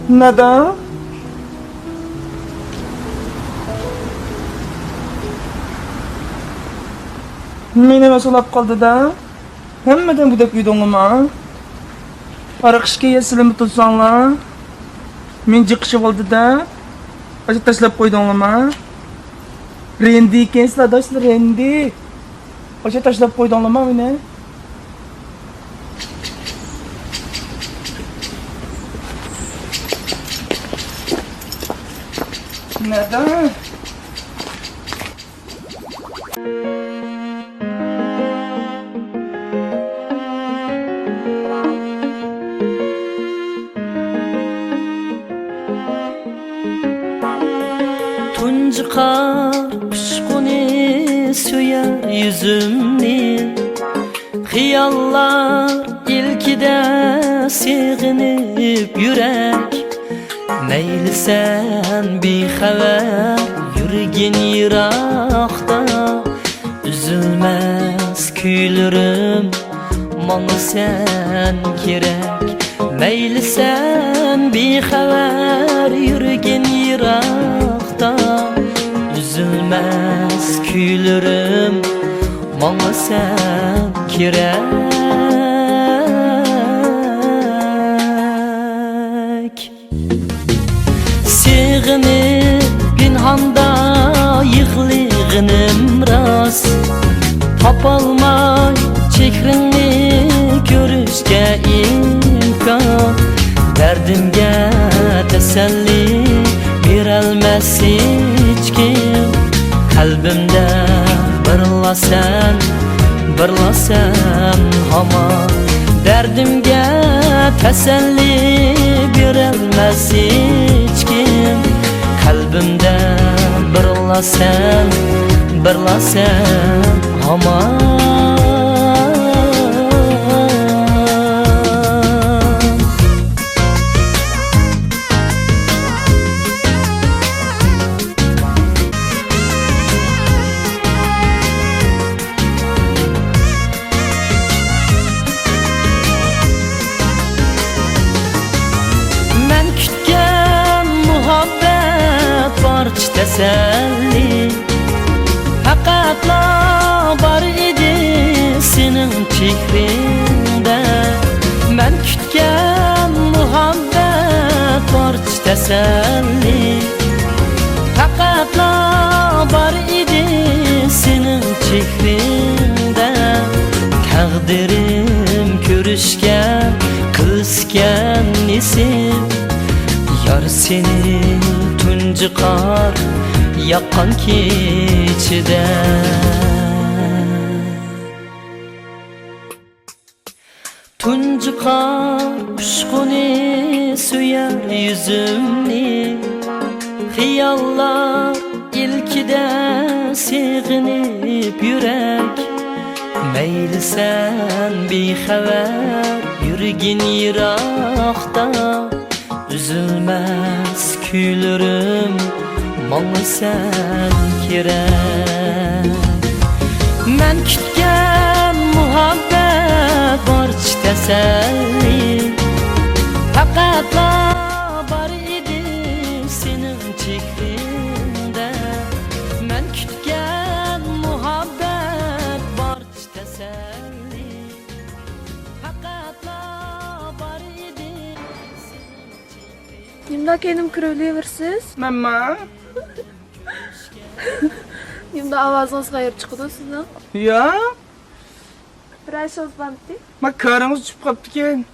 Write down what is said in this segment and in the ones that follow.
Neden? Mene mesulap kaldı da. Hemmeden bu dep yuduğuma. Araqışka yesilimi tutsanlar. Men jiqishib oldi da. Aşık tashlab qo'ydinglarmi? Rendi ekensizlar, do'stlar, rendi. Aşık tashlab qo'ydinglarmi meni? Neden? Tuncu kar pişkuni söyler yüzümni, Hiyallar ilkide sığınıp yürek. Meyli sen bir haber yürgin yirakta, Üzülmez küylürüm mana sen kerek. Meyli sen bir haber yürgin yirakta, Üzülmez küylürüm mana sen kerek. Sığınıp pinhanda yıkılığınım ras, Tapalmay çekrini görüşke imkan. Derdimge teselli berelmez hiç kim. Kalbimde birla sen hamon. Derdimge teselli berelmez hiç kim. Kalbimde birla sen hamon. Teselli hakatla bar idi senin çehrinde. Men kütken muhabbet barç teselli hakatla bar idi senin çehrinde. Takdirim körüşken kızken isim, Yar seni tuncu kar yakan keçide. Tuncu kar pişkuni söyler yüzümni, Hiyallar ilkide sığınıp yürek. Meyli sen bir haber yürgin yirakta, Üzülmez küylürüm mana sen kerek. Men kütken muhabbet barç teselli hakatla bar idi senin çehrinde. Men kütken muhabbet barç teselli hakatla bar idi. Nimda kendim kirivleversiz? Mamma? Nimda avazınız qayıp çıkıdı sizin? Ya? Bir ay söz bantti. Ma karınız çıkıp kaptı ken.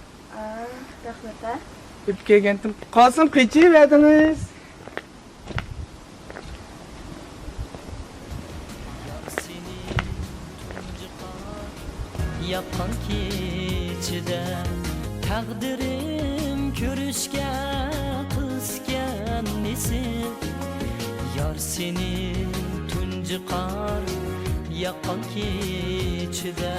Rahmet ha. Hep kelgendim. Kalsam keçi verdiniz. Yakan keçide takdirim körüşke kızken isim. Yar seni tuncu kar yakan keçide.